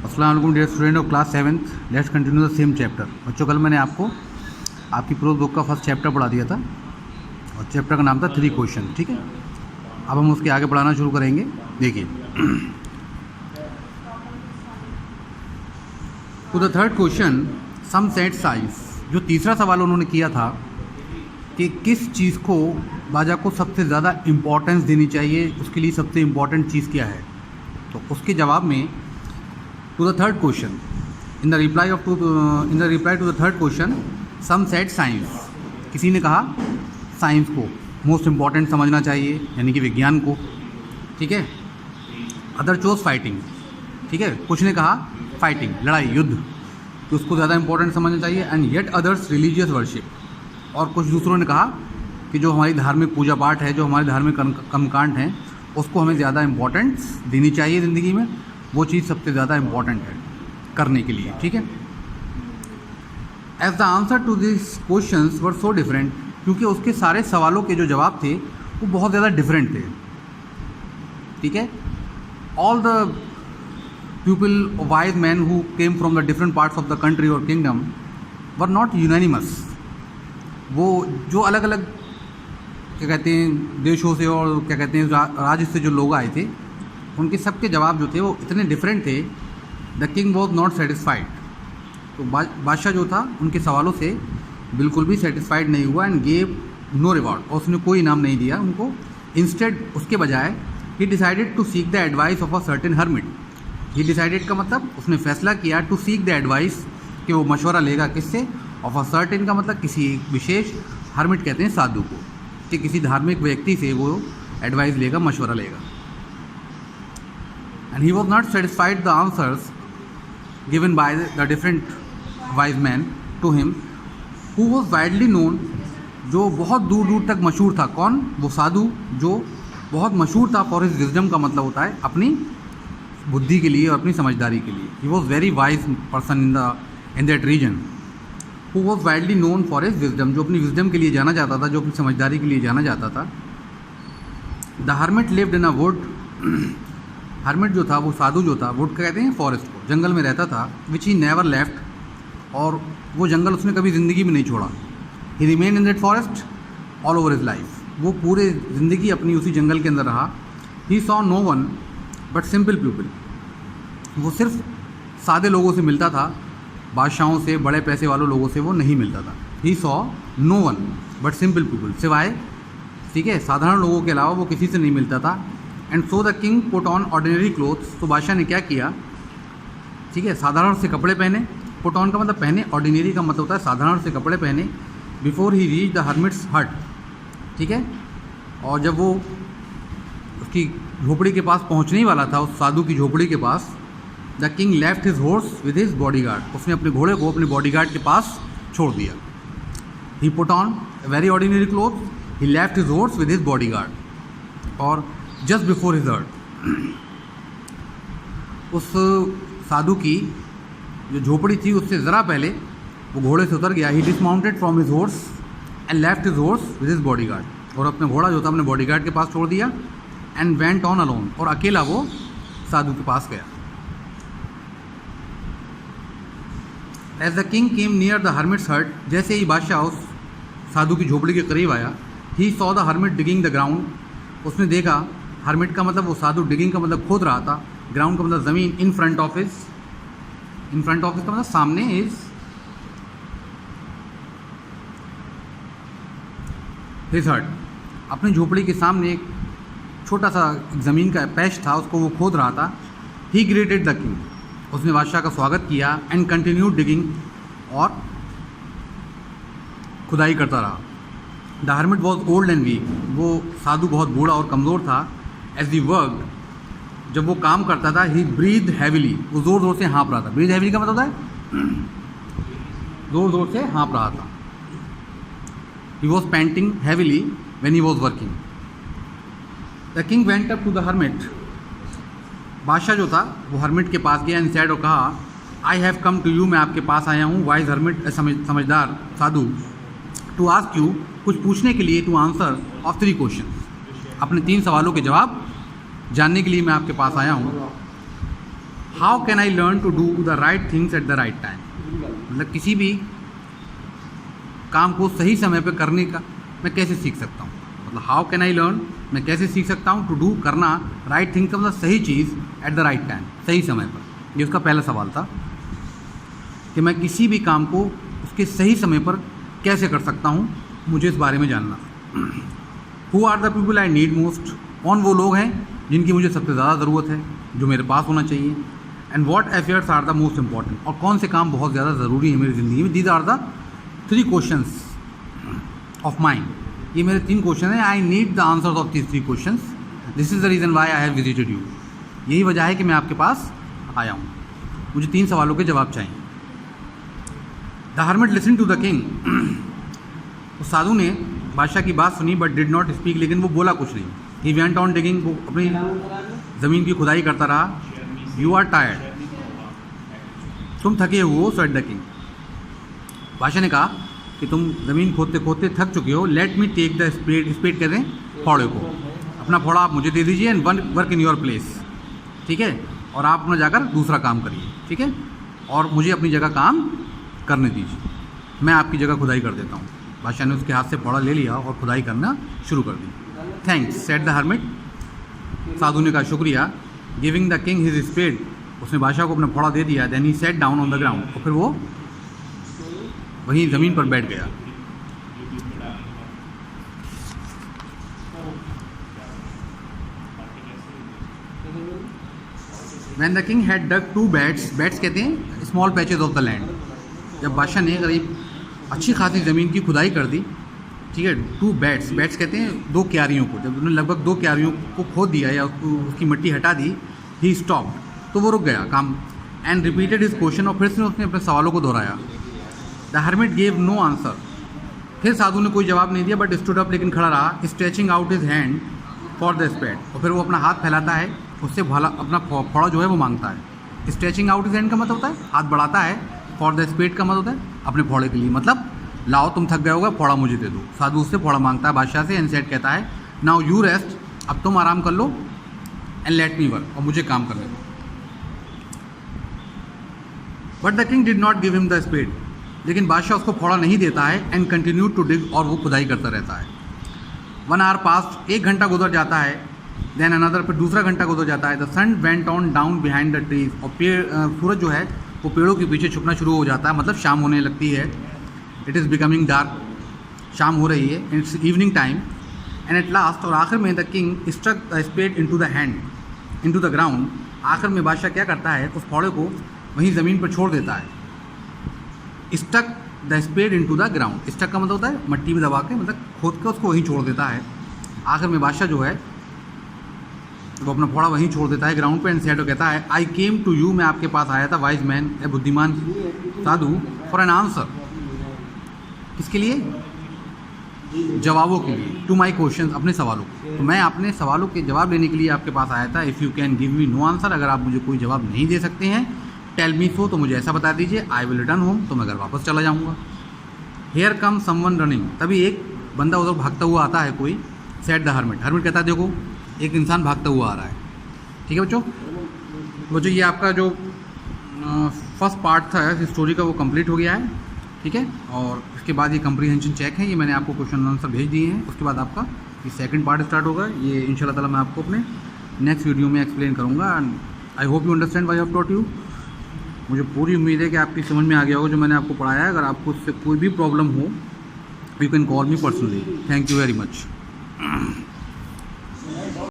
अस्सलाम वालेकुम dear student of class 7th। Let's continue the same chapter. बच्चों, कल मैंने आपको आपकी प्रोज बुक का फर्स्ट चैप्टर पढ़ा दिया था और चैप्टर का नाम था 3 क्वेश्चन। ठीक है, अब हम उसके आगे पढ़ाना शुरू करेंगे। देखिए, to the third question some said साइज। जो तीसरा सवाल उन्होंने किया था कि किस चीज़ को बाजा को सबसे ज़्यादा इम्पोर्टेंस देनी चाहिए, उसके लिए सबसे इम्पोर्टेंट चीज़ क्या है। तो उसके जवाब में to the third question in the reply to the third question some said science. किसी ने कहा साइंस को मोस्ट इम्पॉर्टेंट समझना चाहिए, यानी कि विज्ञान को। ठीक है, अदर चोज फाइटिंग। ठीक है, कुछ ने कहा फाइटिंग, लड़ाई, युद्ध, तो उसको ज़्यादा इंपॉर्टेंट समझना चाहिए। And yet others religious worship. और कुछ दूसरों ने कहा कि जो हमारी धार्मिक पूजा पाठ है, जो हमारे धार्मिक कर्मकांड हैं, उसको हमें ज़्यादा इम्पोर्टेंस देनी चाहिए ज़िंदगी में। वो चीज़ सबसे ज़्यादा इम्पॉर्टेंट है करने के लिए। ठीक है, as the answer to this questions were so different, क्योंकि उसके सारे सवालों के जो जवाब थे वो बहुत ज़्यादा डिफरेंट थे। ठीक है, all the people wise man who came from the different parts of the country और किंगडम वर नॉट यूनानिमस। वो जो अलग अलग क्या कहते हैं देशों से और क्या कहते हैं राज्य से जो लोग आए थे, उनके सबके जवाब जो थे वो इतने डिफरेंट थे। The king was not satisfied. तो बादशाह जो था उनके सवालों से बिल्कुल भी सेटिस्फाइड नहीं हुआ। एंड गेव नो रिवॉर्ड, और उसने कोई इनाम नहीं दिया उनको। इंस्टेड, उसके बजाय, he decided to seek the advice of a certain hermit. He decided का मतलब उसने फैसला किया, टू सीक द एडवाइस, कि वो मशवरा लेगा किससे, ऑफ अ सर्टेन का मतलब किसी एक विशेष, हर्मिट कहते हैं साधु को, कि किसी धार्मिक व्यक्ति से वो एडवाइस लेगा, मशवरा लेगा। And he was not satisfied the answers given by the different wise men to him, who was widely known, जो बहुत दूर दूर तक मशहूर था। कौन? वो साधु जो बहुत मशहूर था। फॉर हिज विजडम का मतलब होता है अपनी बुद्धि के लिए और अपनी समझदारी के लिए। He was very wise person in that region, who was widely known for his wisdom, जो अपनी विजडम के लिए जाना जाता था, जो अपनी समझदारी के लिए जाना जाता था। The hermit lived in a would. Hermit जो था, वो साधु जो था, वुड कहते हैं फॉरेस्ट को, जंगल में रहता था। विच ही नेवर लेफ्ट, और वो जंगल उसने कभी ज़िंदगी में नहीं छोड़ा। He remain in that forest all over his life. वो पूरे ज़िंदगी अपनी उसी जंगल के अंदर रहा। He saw no one but simple people. वो सिर्फ सादे लोगों से मिलता था, बादशाहों से, बड़े पैसे वालों लोगों से वो नहीं मिलता था। He saw no one but simple people, सिवाय, ठीक है, साधारण लोगों के अलावा वो किसी से नहीं मिलता था। And so the king put on ordinary clothes. तो बादशाह ने क्या किया, ठीक है, साधारण से कपड़े पहने। पुट ऑन का मतलब पहने, ऑर्डिनरी का मतलब होता है साधारण से कपड़े पहने। Before he reach the hermit's हट। ठीक है, और जब वो उसकी झोपड़ी के पास पहुंचने ही वाला था, उस साधु की झोपड़ी के पास, the king left his horse with his bodyguard. उसने अपने घोड़े को अपने बॉडीगार्ड के पास छोड़ दिया। He put on very ordinary cloth, he left his horse with his bodyguard. और जस्ट बिफोर हिज अर्थ, उस साधु की जो झोपड़ी थी उससे ज़रा पहले वो घोड़े से उतर गया। He dismounted from his horse and left his horse with his bodyguard. और अपने घोड़ा जो था अपने बॉडीगार्ड के पास छोड़ दिया। एंड वेंट ऑन अलोन, और अकेला वो साधु के पास गया। As the king came near the hermit's hut, जैसे ही बादशाह उस साधु की झोपड़ी के करीब आया, he saw the hermit digging the ground. उसने देखा, हर्मिट का मतलब वो साधु, डिगिंग का मतलब खोद रहा था, ग्राउंड का मतलब ज़मीन। In front of his, in front of his का मतलब सामने, इज हिज हट, अपनी झोपड़ी के सामने एक छोटा सा ज़मीन का पैच था, उसको वो खोद रहा था। ही ग्रेटेड द किंग, उसने बादशाह का स्वागत किया। एंड कंटिन्यूड डिगिंग, और खुदाई करता रहा। The hermit was old and weak, वो साधु बहुत बूढ़ा और कमज़ोर था। एज ही वर्कड, जब वो काम करता था, ही ब्रीथ हैविली, वो ज़ोर ज़ोर से हाँप रहा था। ब्रीथ हैविली का मतलब होता है ज़ोर ज़ोर से हाँप रहा था। He was panting heavily when he was working. The king went up to the hermit. बादशाह जो था वो हर्मिट के पास गया। एंड सेड, और कहा, I have come to you, मैं आपके पास आया हूँ, वाइज हर्मिट, समझदार साधु, टू आस्क यू, कुछ पूछने के लिए, टू आंसर ऑफ 3 क्वेश्चन, अपने 3 सवालों के जवाब जानने के लिए मैं आपके पास आया हूँ। How can I learn to do the right things at the right time, मतलब किसी भी काम को सही समय पर करने का मैं कैसे सीख सकता हूँ, मतलब हाउ कैन आई लर्न, मैं कैसे सीख सकता हूँ टू डू, करना, राइट थिंग्स मतलब सही चीज़, एट द राइट टाइम, सही समय पर। ये उसका पहला सवाल था कि मैं किसी भी काम को उसके सही समय पर कैसे कर सकता हूँ, मुझे इस बारे में जानना। Who are the people I need most, कौन वो लोग हैं जिनकी मुझे सबसे ज़्यादा ज़रूरत है, जो मेरे पास होना चाहिए। And what affairs are the most important, और कौन से काम बहुत ज़्यादा ज़रूरी है मेरी ज़िंदगी में। These are the 3 questions of mind, ये मेरे 3 क्वेश्चन हैं। I need the answers of these 3 questions, this is the reason why I have visited you, यही वजह है कि मैं आपके पास आया हूँ, मुझे 3 सवालों के जवाब चाहिए। The hermit listen to the king, उस साधु ने बादशाह की बात सुनी बट डिड नॉट स्पीक, लेकिन वो बोला कुछ नहीं। ही वेंट ऑन डिगिंग, वो अपनी ज़मीन की खुदाई करता रहा। यू आर टायर्ड, तुम थके हो, सेड द किंग, बादशाह ने कहा कि तुम ज़मीन खोदते खोदते थक चुके हो। Let me take the spade, spade कहते हैं फावड़े को, अपना फावड़ा आप मुझे दे दीजिए, and work in your place, ठीक है, और आप अपना जाकर दूसरा काम करिए, ठीक है, और मुझे अपनी जगह काम करने दीजिए, मैं आपकी जगह खुदाई कर देता हूँ। बादशाह ने उसके हाथ से फावड़ा ले लिया और खुदाई करना शुरू कर दी। थैंक्स सेड द हर्मिट, साधु ने कहा शुक्रिया। Giving the king his spade, उसने बादशाह को अपना फावड़ा दे दिया। Then he sat down on the ground, और फिर वो वहीं ज़मीन पर बैठ गया। When the king had dug 2 beds, beds कहते हैं small patches of the land, जब बादशाह ने करीब अच्छी खासी ज़मीन की खुदाई कर दी, ठीक है, 2 बेड्स, बेड्स कहते हैं 2 क्यारियों को, जब उन्होंने लगभग 2 क्यारियों को खोद दिया या उसकी मिट्टी हटा दी, ही स्टॉप्ड, तो वो रुक गया काम। एंड रिपीटेड हिज क्वेश्चन, और फिर से उसने अपने सवालों को दोहराया। The hermit gave no answer, फिर साधु ने कोई जवाब नहीं दिया बट स्टूड अप, लेकिन खड़ा रहा। Stretching out his hand for the spade, और फिर वो अपना हाथ फैलाता है, उससे अपना फावड़ा जो है वो मांगता है। स्ट्रेचिंग आउट हिज हैंड का मतलब होता है हाथ बढ़ाता है, फॉर द स्पेड का मतलब होता है अपने फावड़े के लिए, मतलब लाओ तुम थक गए होगा, फावड़ा मुझे दे दो। साधु उससे फावड़ा मांगता है बादशाह से, एंड सेड कहता है नाउ यू रेस्ट, अब तुम आराम कर लो, एंड लेट मी वर्क, और मुझे काम करने दो। But the king did not give him the spade, लेकिन बादशाह उसको फावड़ा नहीं देता है। एंड कंटिन्यू टू डिग, और वो खुदाई करता रहता है। 1 hour पास्ट, 1 घंटा गुजर जाता है। देन अनदर, फिर दूसरा घंटा गुजर जाता है। The sun went on down behind the trees, और सूरज जो है वो पेड़ों के पीछे छुपना शुरू हो जाता है, मतलब शाम होने लगती है। इट इज़ बिकमिंग डार्क, शाम हो रही है, it's evening time. And at last, और आखिर में the king struck the spade into the hand, into the ground, आखिर में बादशाह क्या करता है, उस फावड़े को वहीं ज़मीन पर छोड़ देता है। Stuck the spade into the ground, stuck का मतलब होता है मट्टी में दबा के, मतलब खोद के उसको वहीं छोड़ देता है। आखिर में बादशाह जो है वो अपना फावड़ा वहीं छोड़ देता है ग्राउंड पे। एंड सेड, कहता है आई केम टू यू, मैं आपके पास आया था, वाइज मैन, ए बुद्धिमान साधु, फॉर एन आंसर, किसके लिए, जवाबों के लिए, टू माई क्वेश्चन, अपने सवालों को। तो मैं अपने सवालों के जवाब लेने के लिए आपके पास आया था। If you can give me know answer, अगर आप मुझे कोई जवाब नहीं दे सकते हैं, टेल मी सो, तो मुझे ऐसा बता दीजिए। आई विल रिटर्न होम, तो मैं घर वापस चला जाऊँगा। हेयर कम समवन रनिंग, तभी एक बंदा उधर भागता हुआ आता है कोई। सेड द हर्मिट, हर्मिट कहता है देखो एक इंसान भागता हुआ आ रहा है, ठीक है बच्चों, ये आपका जो फर्स्ट पार्ट था इस स्टोरी का वो कंप्लीट हो गया है, ठीक है। और इसके बाद ये कंप्रीहेंशन चेक है, ये मैंने आपको क्वेश्चन आंसर भेज दिए हैं। उसके बाद आपका ये सेकंड पार्ट स्टार्ट होगा, ये इंशाल्लाह ताला मैं आपको अपने नेक्स्ट वीडियो में एक्सप्लेन करूँगा। And I hope you understand why I have taught you. मुझे पूरी उम्मीद है कि आपकी समझ में आ गया होगा जो मैंने आपको पढ़ाया है। अगर आपको उससे कोई भी प्रॉब्लम हो, you can call me personally. Thank you very much.